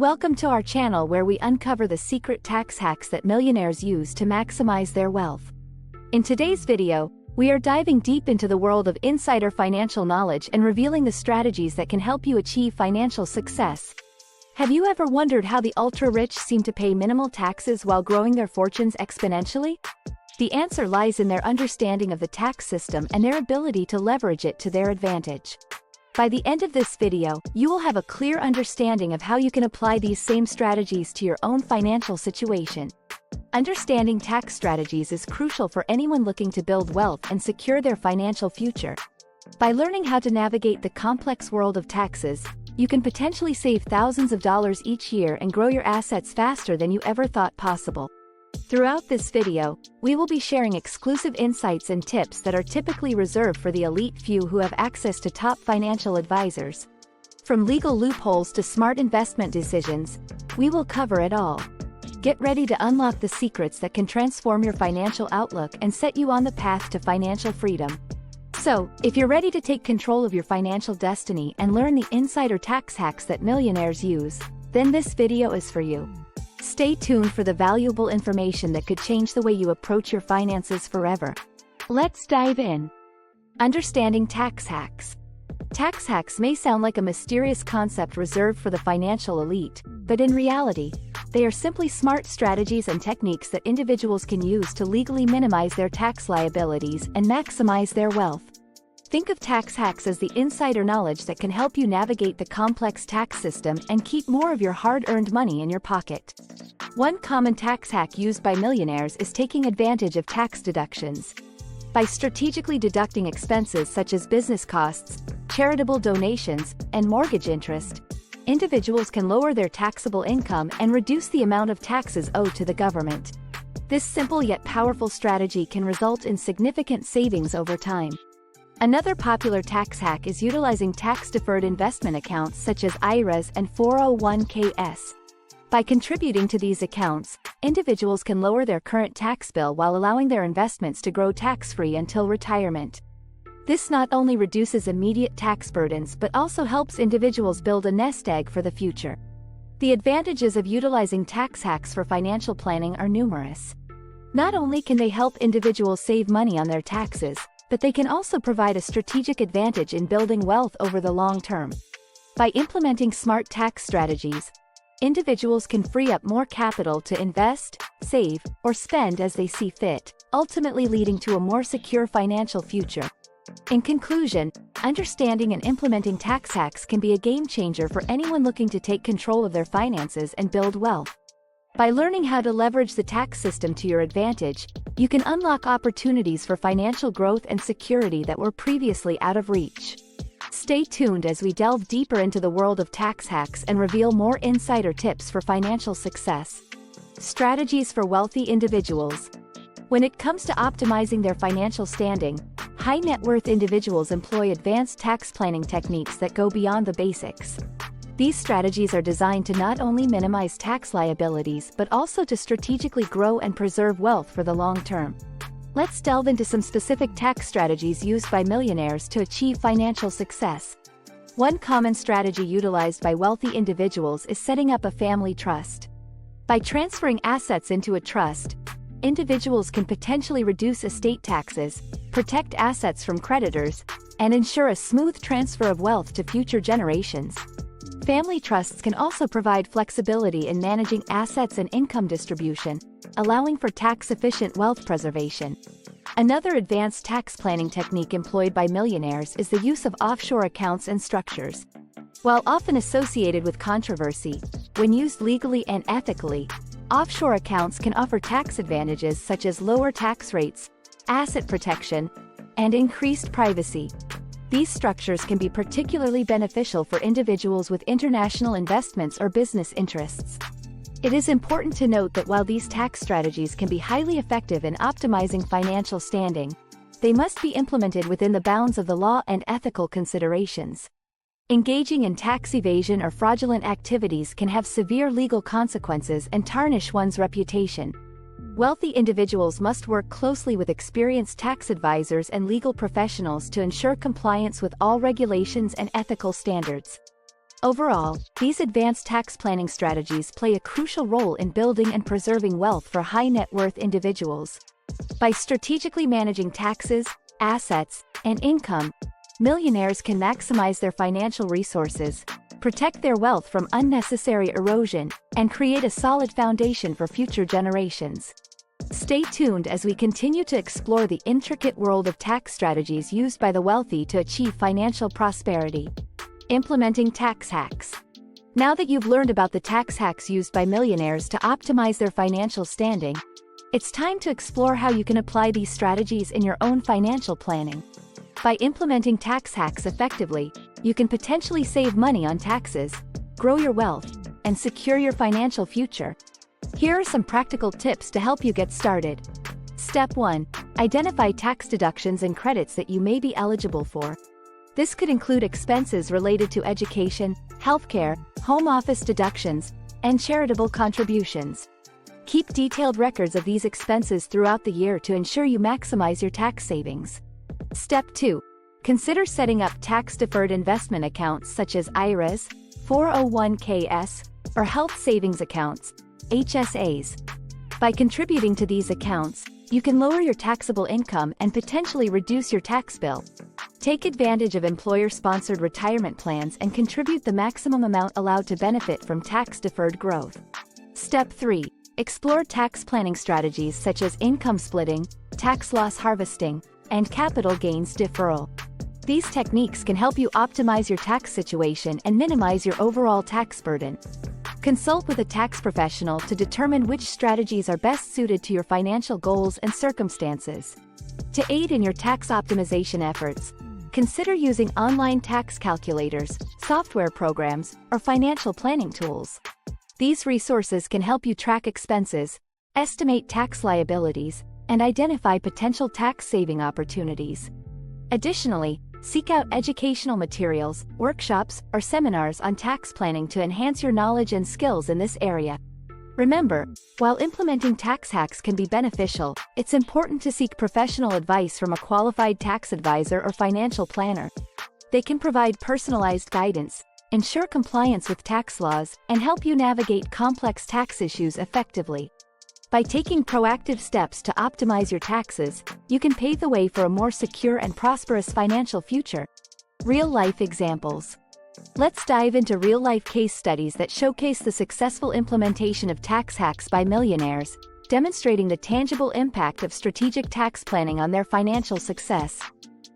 Welcome to our channel where we uncover the secret tax hacks that millionaires use to maximize their wealth. In today's video, we are diving deep into the world of insider financial knowledge and revealing the strategies that can help you achieve financial success. Have you ever wondered how the ultra-rich seem to pay minimal taxes while growing their fortunes exponentially? The answer lies in their understanding of the tax system and their ability to leverage it to their advantage. By the end of this video, you will have a clear understanding of how you can apply these same strategies to your own financial situation. Understanding tax strategies is crucial for anyone looking to build wealth and secure their financial future. By learning how to navigate the complex world of taxes, you can potentially save thousands of dollars each year and grow your assets faster than you ever thought possible. Throughout this video, we will be sharing exclusive insights and tips that are typically reserved for the elite few who have access to top financial advisors. From legal loopholes to smart investment decisions, we will cover it all. Get ready to unlock the secrets that can transform your financial outlook and set you on the path to financial freedom. So, if you're ready to take control of your financial destiny and learn the insider tax hacks that millionaires use, then this video is for you. Stay tuned for the valuable information that could change the way you approach your finances forever. Let's dive in. Understanding tax hacks. Tax hacks may sound like a mysterious concept reserved for the financial elite, but in reality, they are simply smart strategies and techniques that individuals can use to legally minimize their tax liabilities and maximize their wealth. Think of tax hacks as the insider knowledge that can help you navigate the complex tax system and keep more of your hard-earned money in your pocket. One common tax hack used by millionaires is taking advantage of tax deductions. By strategically deducting expenses such as business costs, charitable donations, and mortgage interest, individuals can lower their taxable income and reduce the amount of taxes owed to the government. This simple yet powerful strategy can result in significant savings over time. Another popular tax hack is utilizing tax-deferred investment accounts such as IRAs and 401ks. By contributing to these accounts, individuals can lower their current tax bill while allowing their investments to grow tax-free until retirement. This not only reduces immediate tax burdens but also helps individuals build a nest egg for the future. The advantages of utilizing tax hacks for financial planning are numerous. Not only can they help individuals save money on their taxes, but they can also provide a strategic advantage in building wealth over the long term. By implementing smart tax strategies, individuals can free up more capital to invest, save, or spend as they see fit, ultimately leading to a more secure financial future. In conclusion, understanding and implementing tax hacks can be a game changer for anyone looking to take control of their finances and build wealth. By learning how to leverage the tax system to your advantage, you can unlock opportunities for financial growth and security that were previously out of reach. Stay tuned as we delve deeper into the world of tax hacks and reveal more insider tips for financial success. Strategies for wealthy individuals. When it comes to optimizing their financial standing, high net worth individuals employ advanced tax planning techniques that go beyond the basics. These strategies are designed to not only minimize tax liabilities but also to strategically grow and preserve wealth for the long term. Let's delve into some specific tax strategies used by millionaires to achieve financial success. One common strategy utilized by wealthy individuals is setting up a family trust. By transferring assets into a trust, individuals can potentially reduce estate taxes, protect assets from creditors, and ensure a smooth transfer of wealth to future generations. Family trusts can also provide flexibility in managing assets and income distribution, allowing for tax-efficient wealth preservation. Another advanced tax planning technique employed by millionaires is the use of offshore accounts and structures. While often associated with controversy, when used legally and ethically, offshore accounts can offer tax advantages such as lower tax rates, asset protection, and increased privacy. These structures can be particularly beneficial for individuals with international investments or business interests. It is important to note that while these tax strategies can be highly effective in optimizing financial standing, they must be implemented within the bounds of the law and ethical considerations. Engaging in tax evasion or fraudulent activities can have severe legal consequences and tarnish one's reputation. Wealthy individuals must work closely with experienced tax advisors and legal professionals to ensure compliance with all regulations and ethical standards. Overall, these advanced tax planning strategies play a crucial role in building and preserving wealth for high-net-worth individuals. By strategically managing taxes, assets, and income, millionaires can maximize their financial resources, protect their wealth from unnecessary erosion, and create a solid foundation for future generations. Stay tuned as we continue to explore the intricate world of tax strategies used by the wealthy to achieve financial prosperity. Implementing tax hacks. Now that you've learned about the tax hacks used by millionaires to optimize their financial standing, it's time to explore how you can apply these strategies in your own financial planning. By implementing tax hacks effectively, you can potentially save money on taxes, grow your wealth, and secure your financial future. Here are some practical tips to help you get started. Step 1. Identify tax deductions and credits that you may be eligible for. This could include expenses related to education, healthcare, home office deductions, and charitable contributions. Keep detailed records of these expenses throughout the year to ensure you maximize your tax savings. Step 2. Consider setting up tax-deferred investment accounts such as IRAs, 401ks, or health savings accounts, HSAs. By contributing to these accounts, you can lower your taxable income and potentially reduce your tax bill. Take advantage of employer-sponsored retirement plans and contribute the maximum amount allowed to benefit from tax-deferred growth. Step 3. Explore tax planning strategies such as income splitting, tax loss harvesting, and capital gains deferral. These techniques can help you optimize your tax situation and minimize your overall tax burden. Consult with a tax professional to determine which strategies are best suited to your financial goals and circumstances. To aid in your tax optimization efforts, consider using online tax calculators, software programs, or financial planning tools. These resources can help you track expenses, estimate tax liabilities, and identify potential tax-saving opportunities. Additionally, seek out educational materials, workshops, or seminars on tax planning to enhance your knowledge and skills in this area. Remember, while implementing tax hacks can be beneficial, it's important to seek professional advice from a qualified tax advisor or financial planner. They can provide personalized guidance, ensure compliance with tax laws, and help you navigate complex tax issues effectively. By taking proactive steps to optimize your taxes, you can pave the way for a more secure and prosperous financial future. Real-life examples. Let's dive into real-life case studies that showcase the successful implementation of tax hacks by millionaires, demonstrating the tangible impact of strategic tax planning on their financial success.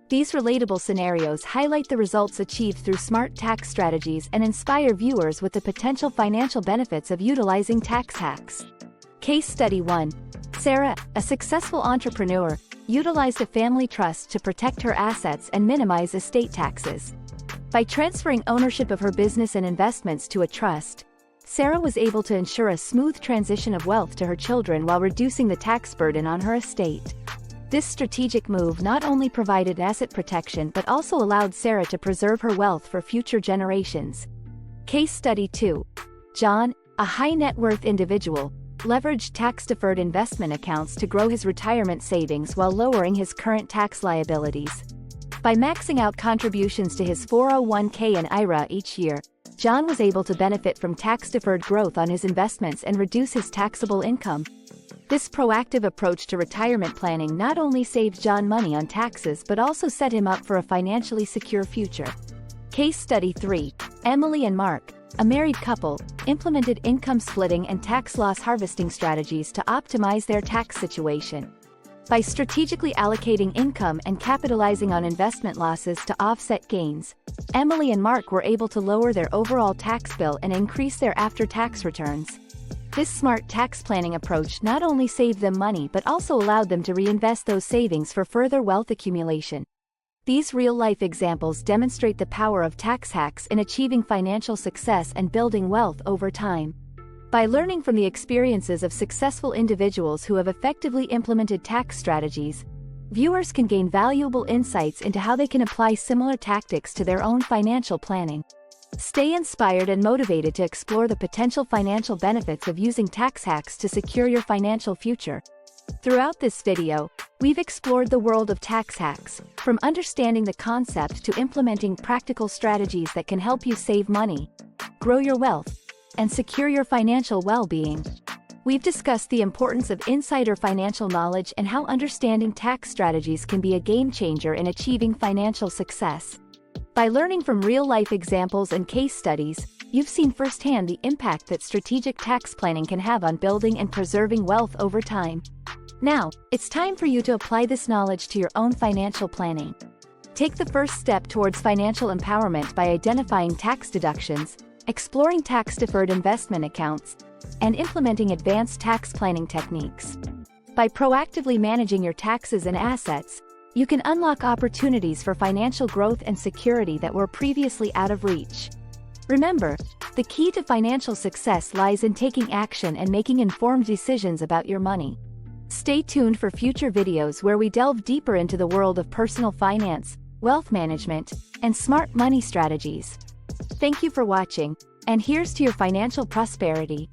These relatable scenarios highlight the results achieved through smart tax strategies and inspire viewers with the potential financial benefits of utilizing tax hacks. Case Study 1. Sarah, a successful entrepreneur, utilized a family trust to protect her assets and minimize estate taxes. By transferring ownership of her business and investments to a trust, Sarah was able to ensure a smooth transition of wealth to her children while reducing the tax burden on her estate. This strategic move not only provided asset protection but also allowed Sarah to preserve her wealth for future generations. Case Study 2. John, a high-net-worth individual, leveraged tax-deferred investment accounts to grow his retirement savings while lowering his current tax liabilities. By maxing out contributions to his 401k and IRA each year, John was able to benefit from tax-deferred growth on his investments and reduce his taxable income. This proactive approach to retirement planning not only saved John money on taxes but also set him up for a financially secure future. Case Study 3. Emily and Mark, a married couple, implemented income splitting and tax loss harvesting strategies to optimize their tax situation. By strategically allocating income and capitalizing on investment losses to offset gains, Emily and Mark were able to lower their overall tax bill and increase their after-tax returns. This smart tax planning approach not only saved them money but also allowed them to reinvest those savings for further wealth accumulation. These real-life examples demonstrate the power of tax hacks in achieving financial success and building wealth over time. By learning from the experiences of successful individuals who have effectively implemented tax strategies, viewers can gain valuable insights into how they can apply similar tactics to their own financial planning. Stay inspired and motivated to explore the potential financial benefits of using tax hacks to secure your financial future. Throughout this video, we've explored the world of tax hacks, from understanding the concept to implementing practical strategies that can help you save money, grow your wealth, and secure your financial well-being. We've discussed the importance of insider financial knowledge and how understanding tax strategies can be a game-changer in achieving financial success. By learning from real-life examples and case studies, you've seen firsthand the impact that strategic tax planning can have on building and preserving wealth over time. Now, it's time for you to apply this knowledge to your own financial planning. Take the first step towards financial empowerment by identifying tax deductions, exploring tax-deferred investment accounts, and implementing advanced tax planning techniques. By proactively managing your taxes and assets, you can unlock opportunities for financial growth and security that were previously out of reach. Remember, the key to financial success lies in taking action and making informed decisions about your money. Stay tuned for future videos where we delve deeper into the world of personal finance, wealth management, and smart money strategies. Thank you for watching, and here's to your financial prosperity.